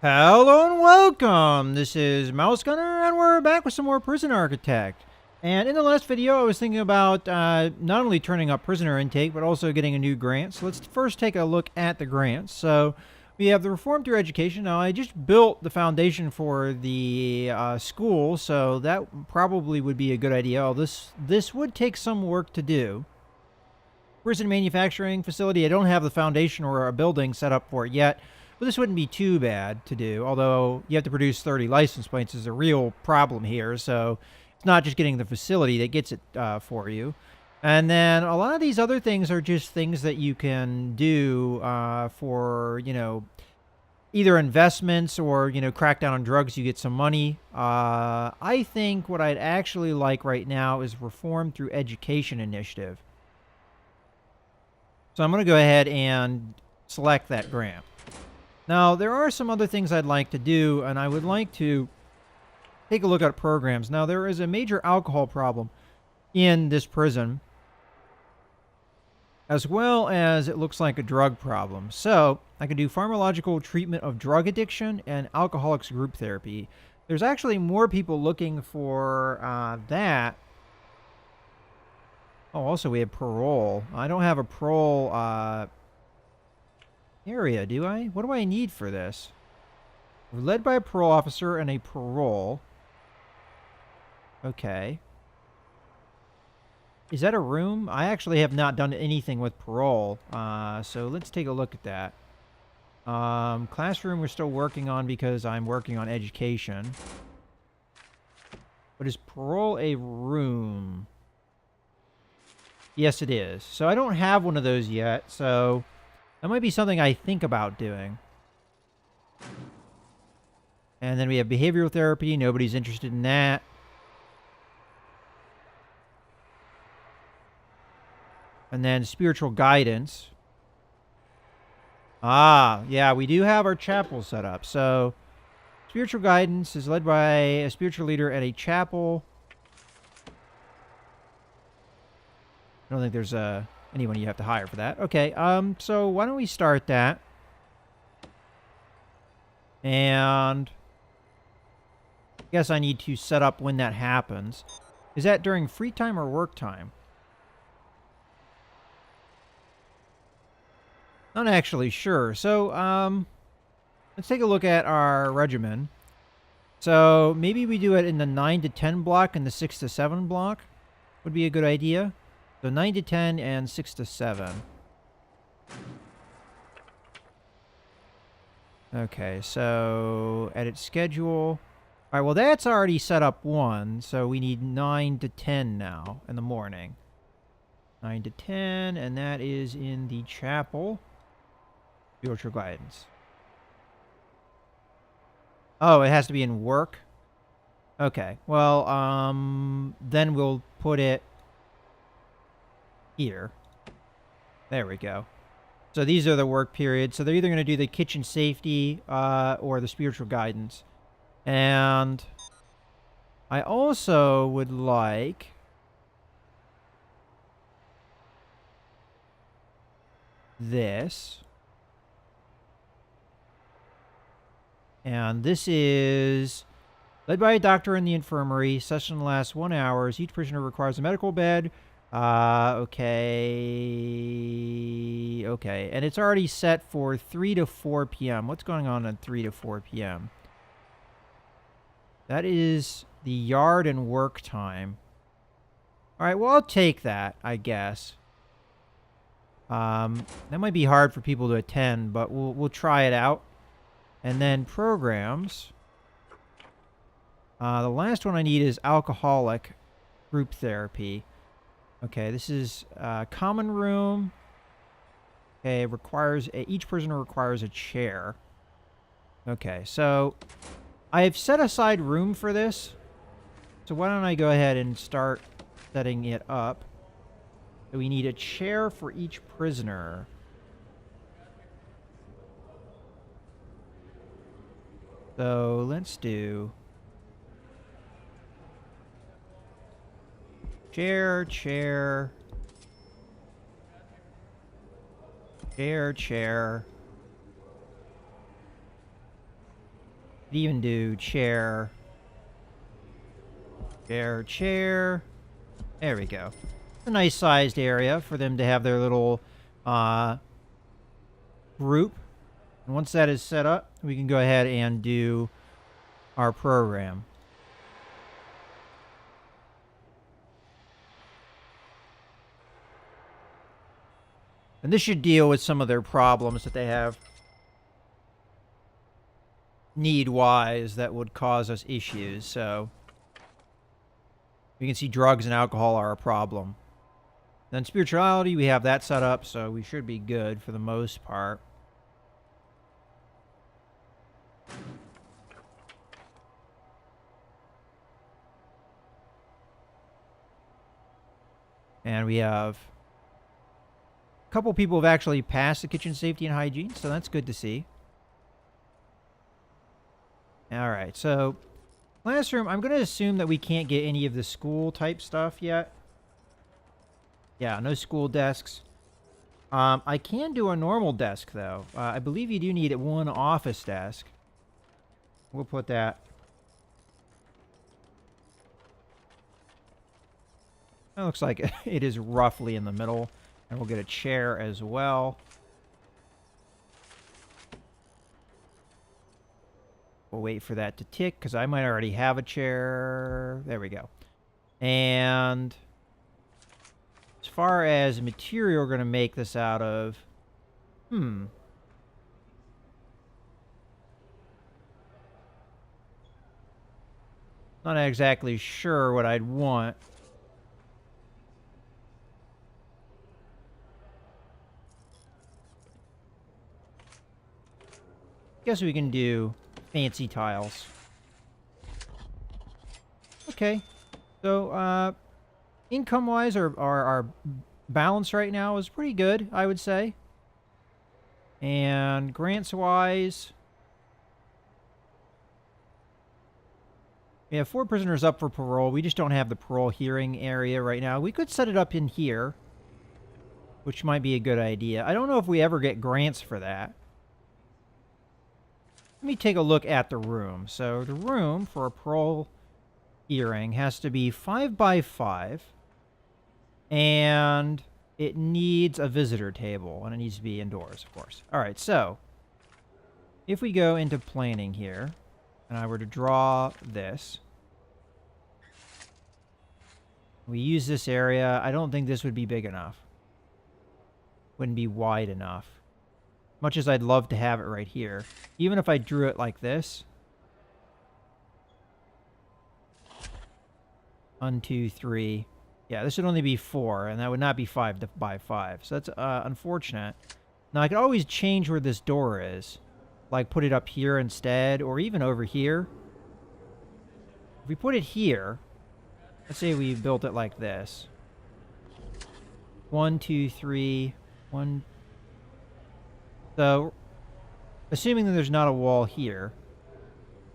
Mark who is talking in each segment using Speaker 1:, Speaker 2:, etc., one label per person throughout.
Speaker 1: Hello and welcome! This is Mouse Gunner, and we're back with some more Prison Architect. And in the last video, I was thinking about not only turning up prisoner intake, but also getting a new grant. So let's first take a look at the grants. So we have the Reform Through Education. Now, I just built the foundation for the school, so that probably would be a good idea. This would take some work to do. Prison manufacturing facility, I don't have the foundation or a building set up for it yet. But this wouldn't be too bad to do, although you have to produce 30 license plates is a real problem here, so it's not just getting the facility that gets it for you. And then a lot of these other things are just things that you can do for, either investments or, crack down on drugs, you get some money. I think what I'd actually like right now is Reform Through Education Initiative. So I'm going to go ahead and select that grant. Now, there are some other things I'd like to do, and I would like to take a look at programs. Now, there is a major alcohol problem in this prison, as well as it looks like a drug problem. So, I can do pharmacological treatment of drug addiction and alcoholics group therapy. There's actually more people looking for that. Oh, also we have parole. I don't have a parole area, do I? What do I need for this? We're led by a parole officer and a parole. Okay. Is that a room? I actually have not done anything with parole. So let's take a look at that. Classroom we're still working on because I'm working on education. But is parole a room? Yes, it is. So I don't have one of those yet, so that might be something I think about doing. And then we have behavioral therapy. Nobody's interested in that. And then spiritual guidance. Ah, yeah, we do have our chapel set up. So spiritual guidance is led by a spiritual leader at a chapel. I don't think there's anyone you have to hire for that. Okay, so why don't we start that? And I guess I need to set up when that happens. Is that during free time or work time? Not actually sure. So, let's take a look at our regimen. So, maybe we do it in the 9 to 10 block and the 6 to 7 block would be a good idea. So 9 to 10 and 6 to 7. Okay, so edit schedule. All right, well, that's already set up 1, so we need 9 to 10 now in the morning. 9 to 10, and that is in the chapel. Spiritual guidance. Oh, it has to be in work? Okay, well, then we'll put it here. There we go. So these are the work periods. So they're either going to do the kitchen safety or the spiritual guidance. And I also would like this. And this is led by a doctor in the infirmary. Session lasts 1 hour. Each prisoner requires a medical bed. Okay. And it's already set for 3 to 4 p.m. What's going on at 3 to 4 p.m.? That is the yard and work time. All right, well, I'll take that, I guess. That might be hard for people to attend, but we'll try it out. And then programs. The last one I need is alcoholic group therapy. Okay, this is common room. Okay, each prisoner requires a chair. Okay, so I've set aside room for this. So why don't I go ahead and start setting it up. So we need a chair for each prisoner. So let's do chair, chair, chair, chair, Could even do chair, chair, chair. There we go. A nice sized area for them to have their little group. And once that is set up, we can go ahead and do our program. And this should deal with some of their problems that they have need-wise that would cause us issues. So we can see drugs and alcohol are a problem. Then spirituality, we have that set up, so we should be good for the most part. And we have a couple people have actually passed the kitchen safety and hygiene, so that's good to see. All right, so classroom, I'm going to assume that we can't get any of the school type stuff yet. Yeah, no school desks. I can do a normal desk, though. I believe you do need one office desk. We'll put that. That looks like it is roughly in the middle. And we'll get a chair as well. We'll wait for that to tick, because I might already have a chair. There we go. And as far as material we're going to make this out of, not exactly sure what I'd want. Guess we can do fancy tiles. Okay. So, income-wise, our balance right now is pretty good, I would say. And grants-wise, we have 4 prisoners up for parole. We just don't have the parole hearing area right now. We could set it up in here, which might be a good idea. I don't know if we ever get grants for that. Let me take a look at the room. So the room for a parole hearing has to be 5 by 5. And it needs a visitor table. And it needs to be indoors, of course. All right, so if we go into planning here, and I were to draw this, we use this area. I don't think this would be big enough. Wouldn't be wide enough. Much as I'd love to have it right here. Even if I drew it like this. 1, 2, 3. Yeah, this would only be 4, and that would not be 5 by 5. So that's unfortunate. Now, I could always change where this door is. Like, put it up here instead, or even over here. If we put it here, let's say we built it like this. 1, 2, 3, 1. So, assuming that there's not a wall here,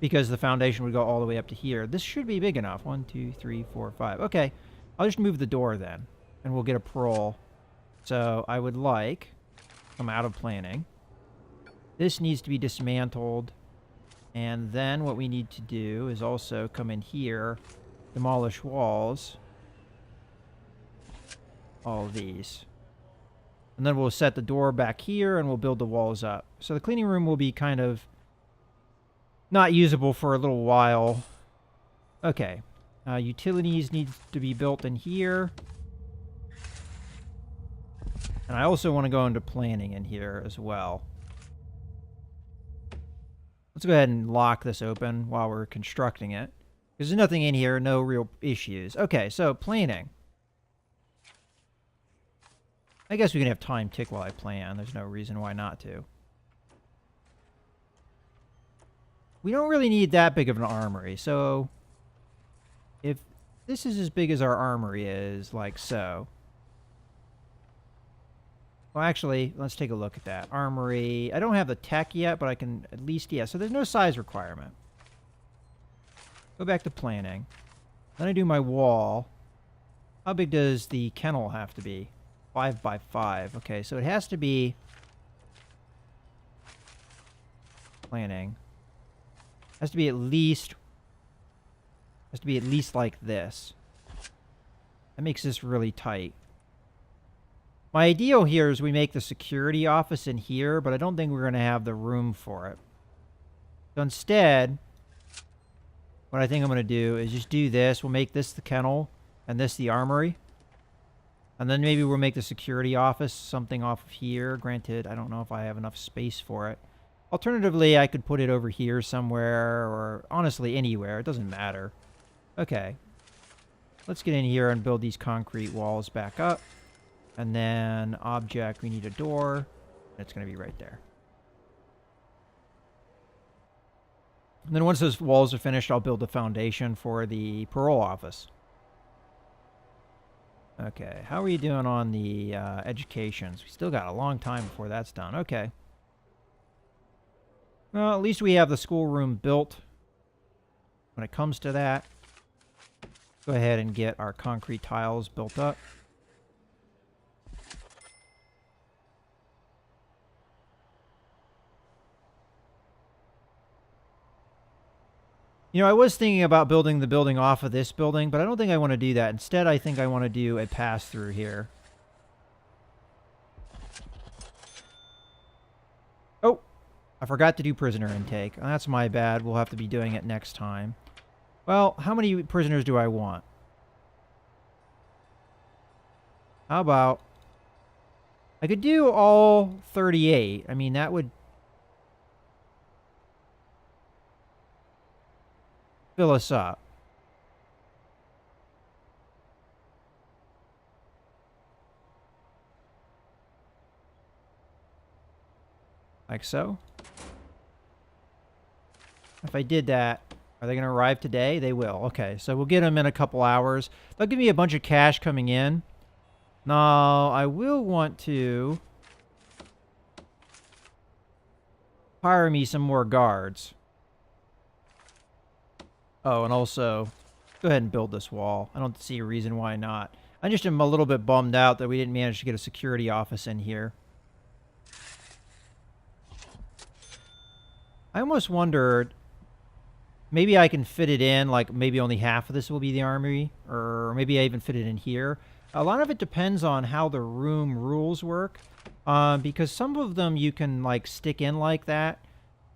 Speaker 1: because the foundation would go all the way up to here, this should be big enough. 1, 2, 3, 4, 5. Okay, I'll just move the door then, and we'll get a parole. So, I would like, come out of planning. This needs to be dismantled, and then what we need to do is also come in here, demolish walls. All of these. And then we'll set the door back here, and we'll build the walls up. So the cleaning room will be kind of not usable for a little while. Okay. Utilities need to be built in here. And I also want to go into planning in here as well. Let's go ahead and lock this open while we're constructing it. Because there's nothing in here, no real issues. Okay, so planning. I guess we can have time tick while I plan. There's no reason why not to. We don't really need that big of an armory, so if this is as big as our armory is, like so. Well, actually, let's take a look at that. Armory. I don't have the tech yet, but I can at least, yeah, so there's no size requirement. Go back to planning. Then I do my wall. How big does the kennel have to be? 5 by 5. Okay, so it has to be planning. Has to be at least like this. That makes this really tight. My ideal here is we make the security office in here, but I don't think we're going to have the room for it. So instead, what I think I'm going to do is just do this. We'll make this the kennel and this the armory. And then maybe we'll make the security office something off of here. Granted, I don't know if I have enough space for it. Alternatively, I could put it over here somewhere, or honestly anywhere. It doesn't matter. Okay. Let's get in here and build these concrete walls back up. And then object, we need a door. It's going to be right there. And then once those walls are finished, I'll build the foundation for the parole office. Okay, how are you doing on the educations? We still got a long time before that's done. Okay. Well, at least we have the schoolroom built. When it comes to that, go ahead and get our concrete tiles built up. You know, I was thinking about building the building off of this building, but I don't think I want to do that. Instead, I think I want to do a pass-through here. Oh, I forgot to do prisoner intake. That's my bad. We'll have to be doing it next time. Well, how many prisoners do I want? How about... I could do all 38. I mean, that would... fill us up. Like so. If I did that, are they going to arrive today? They will. Okay, so we'll get them in a couple hours. They'll give me a bunch of cash coming in. Now, I will want to hire me some more guards. Oh, and also, go ahead and build this wall. I don't see a reason why not. I just am a little bit bummed out that we didn't manage to get a security office in here. I almost wondered, maybe I can fit it in, like maybe only half of this will be the armory, or maybe I even fit it in here. A lot of it depends on how the room rules work, because some of them you can like stick in like that,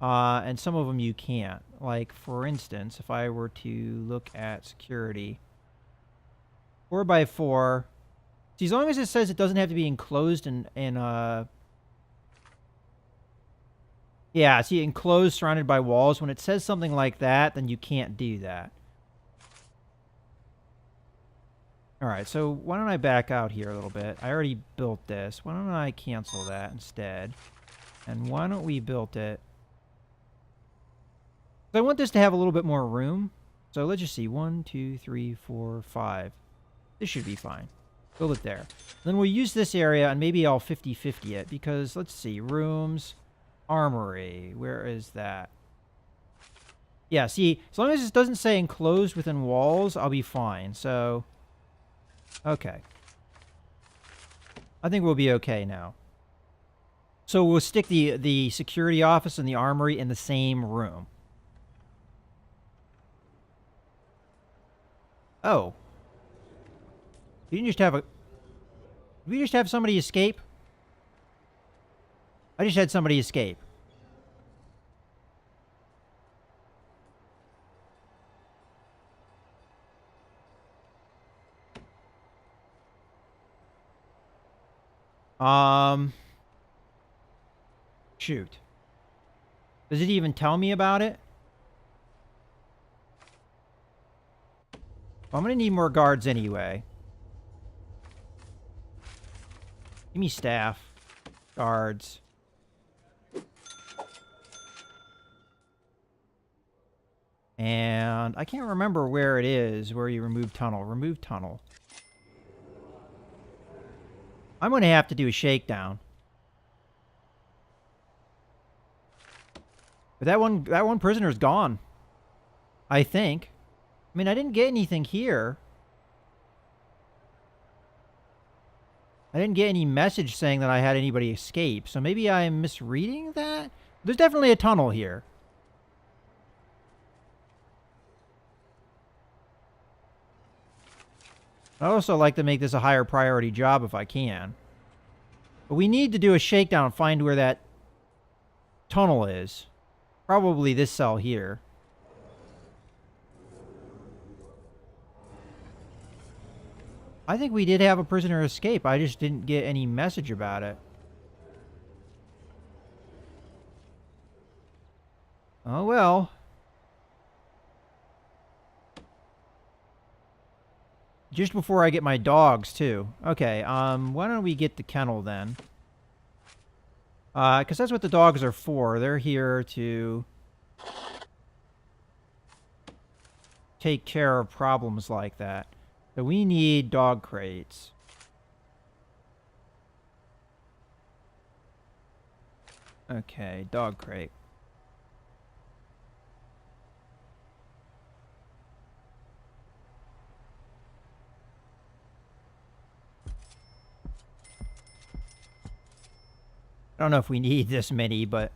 Speaker 1: and some of them you can't. Like, for instance, if I were to look at security, 4x4, see, as long as it says it doesn't have to be enclosed yeah, see, enclosed, surrounded by walls, when it says something like that, then you can't do that. Alright, so why don't I back out here a little bit? I already built this. Why don't I cancel that instead? And why don't we build it? I want this to have a little bit more room. So let's just see. 1, 2, 3, 4, 5. This should be fine. Build it there. Then we'll use this area and maybe I'll 50-50 it. Because, let's see. Rooms. Armory. Where is that? Yeah, see. As long as it doesn't say enclosed within walls, I'll be fine. So, okay. I think we'll be okay now. So we'll stick the security office and the armory in the same room. Oh. You didn't just have a... Did we just have somebody escape? I just had somebody escape. Shoot. Does it even tell me about it? I'm gonna need more guards anyway. Give me staff. Guards. And I can't remember where it is, where you remove tunnel. Remove tunnel. I'm gonna have to do a shakedown. But that one prisoner's gone. I think. I mean, I didn't get anything here. I didn't get any message saying that I had anybody escape. So maybe I'm misreading that? There's definitely a tunnel here. I'd also like to make this a higher priority job if I can. But we need to do a shakedown and find where that tunnel is. Probably this cell here. I think we did have a prisoner escape. I just didn't get any message about it. Oh well. Just before I get my dogs, too. Okay, why don't we get the kennel then? Because that's what the dogs are for. They're here to take care of problems like that. So we need dog crates. Okay, dog crate. I don't know if we need this many, but...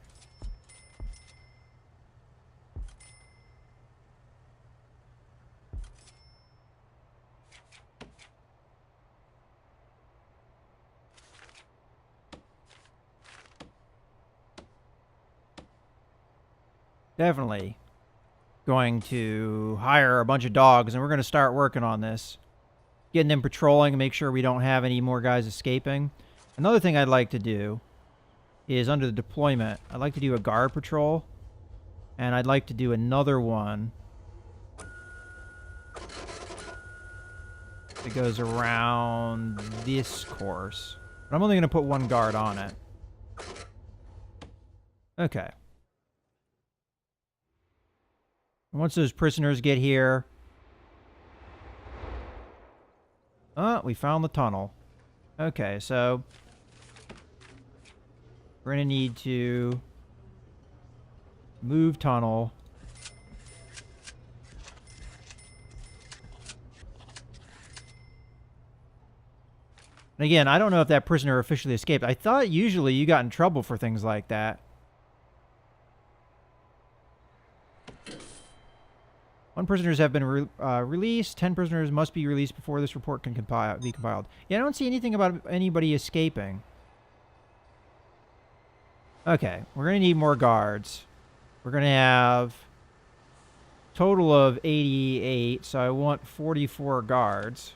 Speaker 1: definitely going to hire a bunch of dogs, and we're going to start working on this. Getting them patrolling and make sure we don't have any more guys escaping. Another thing I'd like to do is under the deployment, I'd like to do a guard patrol, and I'd like to do another one that goes around this course. But I'm only going to put one guard on it. Okay. Once those prisoners get here... oh, we found the tunnel. Okay, so... we're going to need to move tunnel. And again, I don't know if that prisoner officially escaped. I thought usually you got in trouble for things like that. One prisoners have been released. 10 prisoners must be released before this report can be compiled. Yeah, I don't see anything about anybody escaping. Okay, we're going to need more guards. We're going to have a total of 88, so I want 44 guards.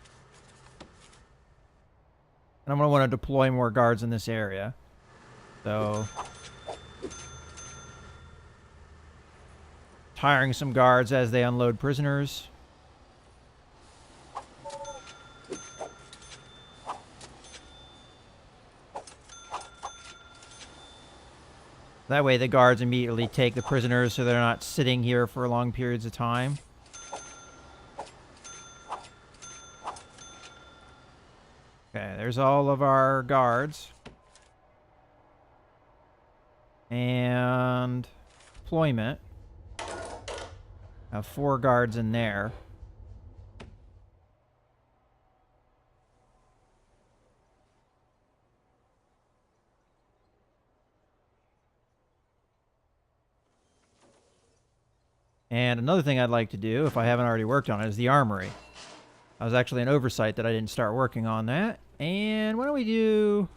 Speaker 1: And I'm going to want to deploy more guards in this area. So... hiring some guards as they unload prisoners. That way the guards immediately take the prisoners so they're not sitting here for long periods of time. Okay, there's all of our guards. And deployment. Have 4 guards in there. And another thing I'd like to do, if I haven't already worked on it, is the armory. That was actually an oversight that I didn't start working on that. And why don't we do...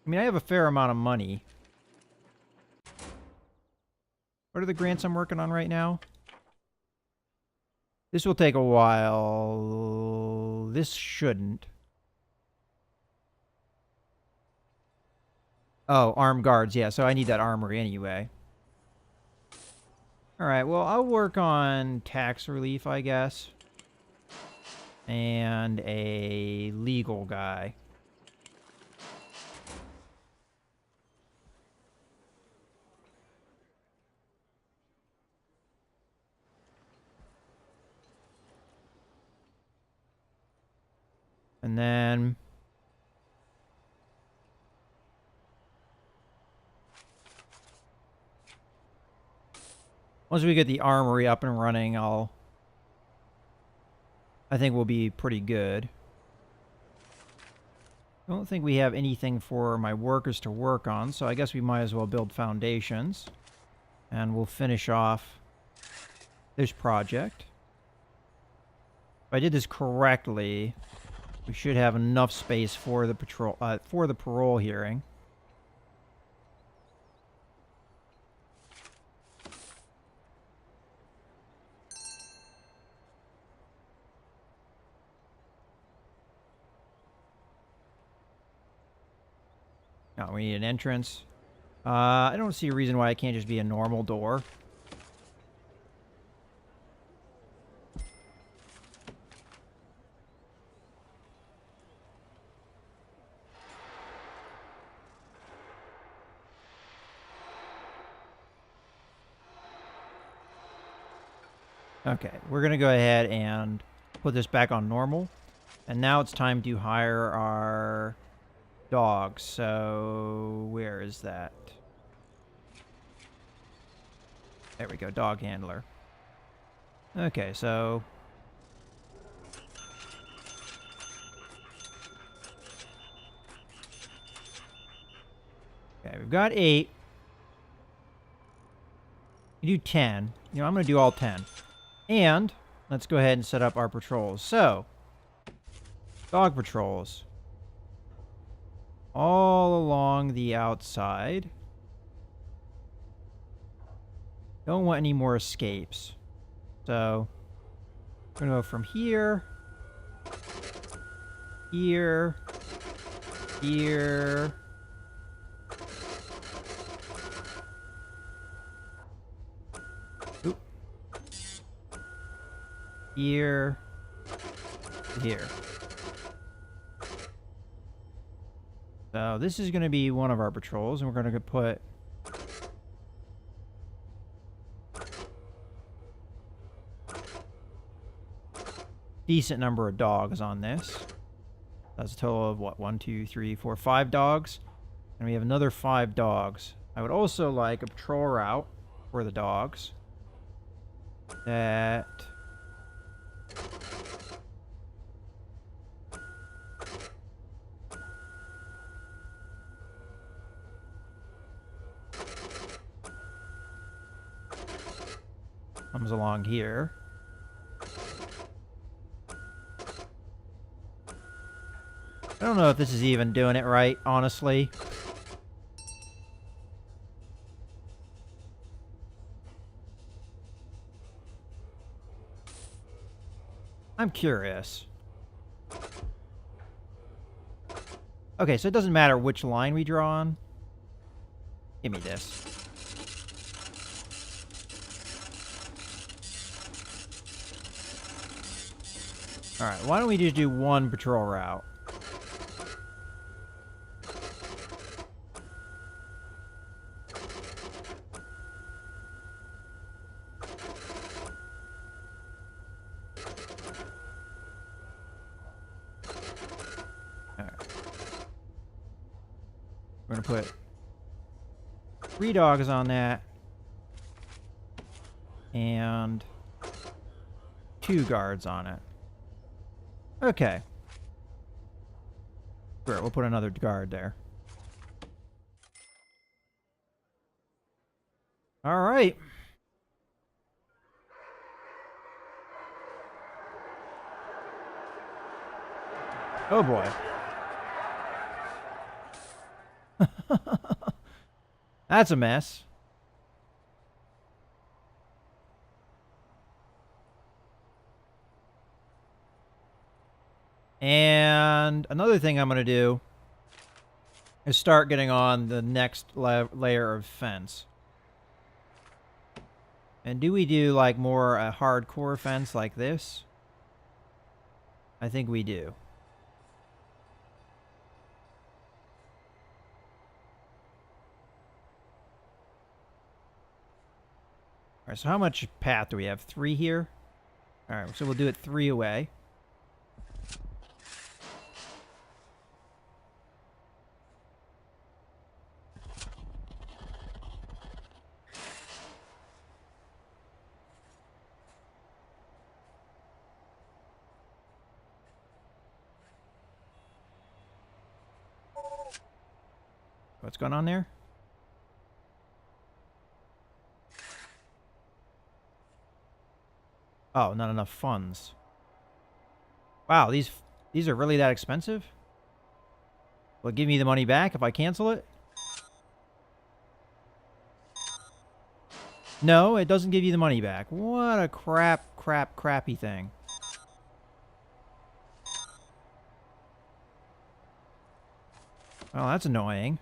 Speaker 1: I mean, I have a fair amount of money. What are the grants I'm working on right now? This will take a while. This shouldn't. Oh, armed guards. Yeah, so I need that armory anyway. Alright, well, I'll work on tax relief, I guess. And a legal guy. And then... once we get the armory up and running, I think we'll be pretty good. I don't think we have anything for my workers to work on, so I guess we might as well build foundations. And we'll finish off this project. If I did this correctly, we should have enough space for the parole hearing. Now we need an entrance. I don't see a reason why it can't just be a normal door. Okay, we're going to go ahead and put this back on normal. And now it's time to hire our dogs. So, where is that? There we go, dog handler. Okay, so... Okay, we've got 8. You do 10. You know, I'm going to do all 10. And let's go ahead and set up our patrols. So, dog patrols. All along the outside. Don't want any more escapes. So, we're going to go from here, here, here, oop, here, here. So this is going to be one of our patrols, and we're going to put decent number of dogs on this. That's a total of what? 1, 2, 3, 4, 5 dogs. And we have another 5 dogs. I would also like a patrol route for the dogs that comes along here. I don't know if this is even doing it right, honestly. I'm curious. Okay, so it doesn't matter which line we draw on. Give me this. Alright, why don't we just do one patrol route? We're going to put 3 dogs on that. And 2 guards on it. Okay. Sure, we'll put another guard there. All right. Oh boy. That's a mess. And another thing I'm going to do is start getting on the next layer of fence. And do we do like more a hardcore fence like this? I think we do. All right, so how much path do we have? 3 here? All right, so we'll do it 3 away. What's going on there? Oh, not enough funds. Wow, these are really that expensive? Will it give me the money back if I cancel it? No, it doesn't give you the money back. What a crappy thing. Well, that's annoying.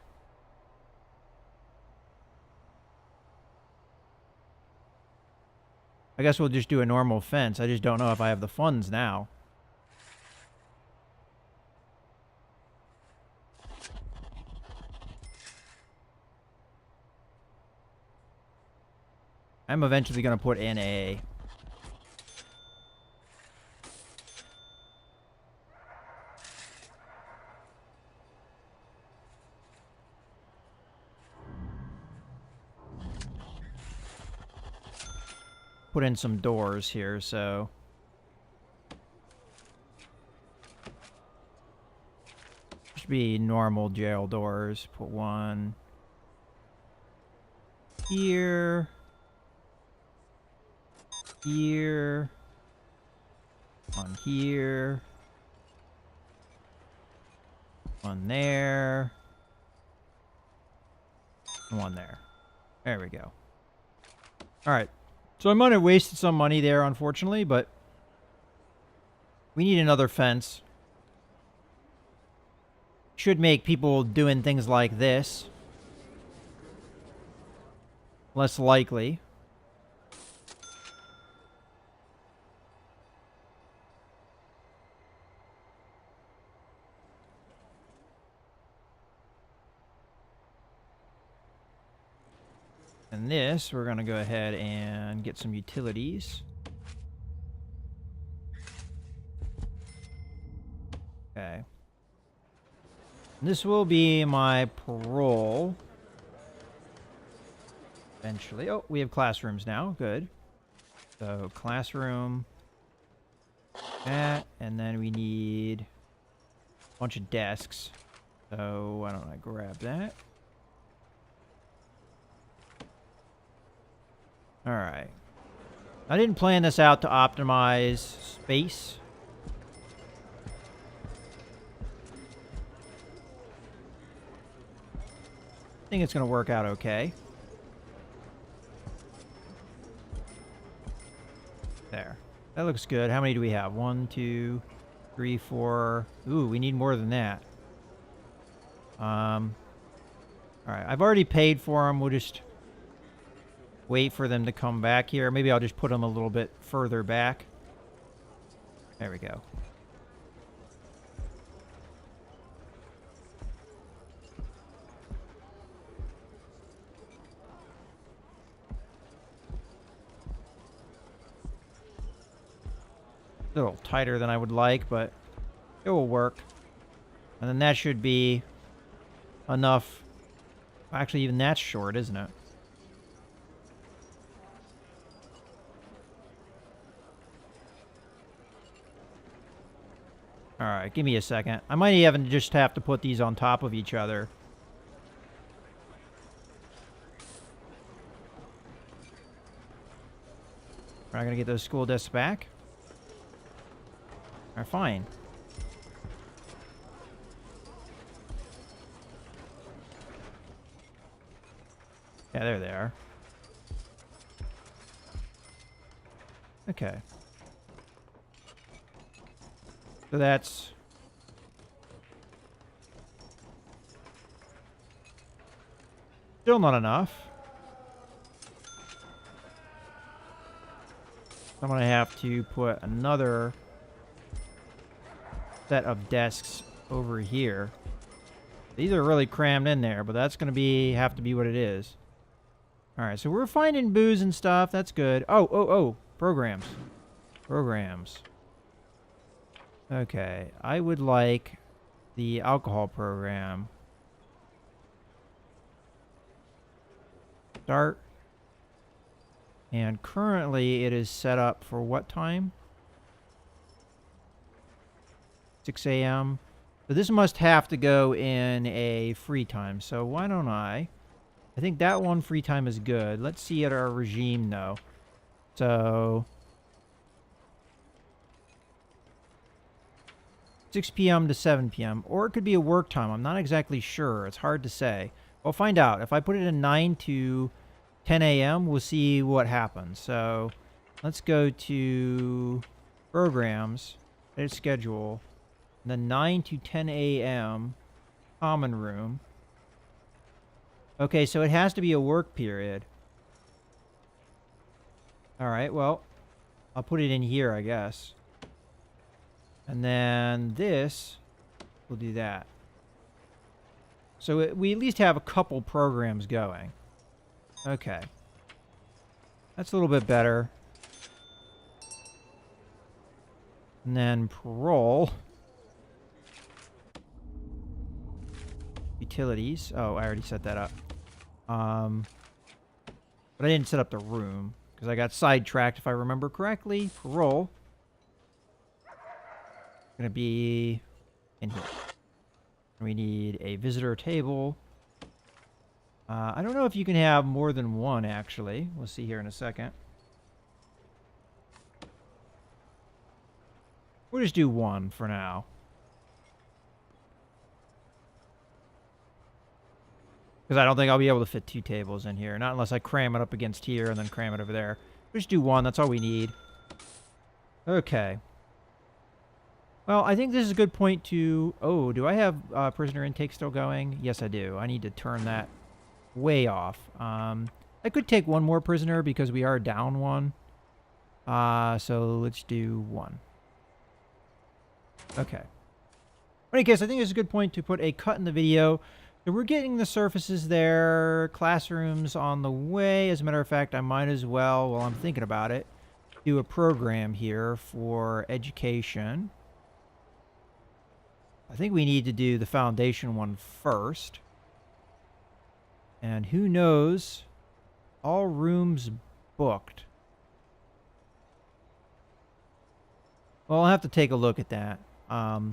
Speaker 1: I guess we'll just do a normal fence. I just don't know if I have the funds now. I'm eventually going to put in a... put in some doors here, so... should be normal jail doors. Put one... here... here... one here... one there... and one there. There we go. Alright. So I might have wasted some money there, unfortunately, but we need another fence. Should make people doing things like this less likely. And this, we're going to go ahead and get some utilities. Okay. And this will be my parole. Eventually. Oh, we have classrooms now. Good. So, classroom. That. And then we need a bunch of desks. So, why don't I grab that? Alright. I didn't plan this out to optimize space. I think it's going to work out okay. There. That looks good. How many do we have? 1, 2, 3, 4. Ooh, we need more than that. Alright. I've already paid for them. We'll just... wait for them to come back here. Maybe I'll just put them a little bit further back. There we go. A little tighter than I would like, but it will work. And then that should be enough. Actually, even that's short, isn't it? Alright, give me a second. I might even just have to put these on top of each other. We're not going to get those school desks back? Alright, fine. Yeah, there they are. Okay. So that's... still not enough. I'm going to have to put another set of desks over here. These are really crammed in there, but that's going to have to be what it is. Alright, so we're finding booze and stuff. That's good. Oh. Programs. Programs. Okay, I would like the alcohol program. Start. And currently it is set up for what time? 6 a.m. So this must have to go in a free time. So why don't I think that one free time is good. Let's see at our regime, though. So 6 p.m. to 7 p.m. Or it could be a work time. I'm not exactly sure. It's hard to say. We'll find out. If I put it in 9 to 10 a.m., we'll see what happens. So let's go to programs, edit schedule, and then 9 to 10 a.m. common room. Okay, so it has to be a work period. All right, well, I'll put it in here, I guess. And then this, we'll do that. So we at least have a couple programs going. Okay. That's a little bit better. And then parole. Utilities. Oh, I already set that up. But I didn't set up the room because I got sidetracked, if I remember correctly. Parole. Gonna be in here. We need a visitor table. I don't know if you can have more than one, actually. We'll see here in a second. We'll just do one for now. Because I don't think I'll be able to fit 2 tables in here. Not unless I cram it up against here and then cram it over there. We'll just do one. That's all we need. Okay. Well, I think this is a good point to... Oh, do I have prisoner intake still going? Yes, I do. I need to turn that way off. I could take one more prisoner because we are down one. So let's do 1. Okay. In any case, I think it's a good point to put a cut in the video. So we're getting the surfaces there. Classrooms on the way. As a matter of fact, I might as well, while I'm thinking about it, do a program here for education. I think we need to do the foundation one first. And who knows? All rooms booked. Well, I'll have to take a look at that. In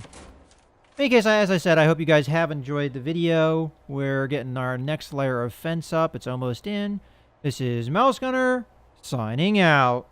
Speaker 1: any case, as I said, I hope you guys have enjoyed the video. We're getting our next layer of fence up. It's almost in. This is Mouse Gunner, signing out.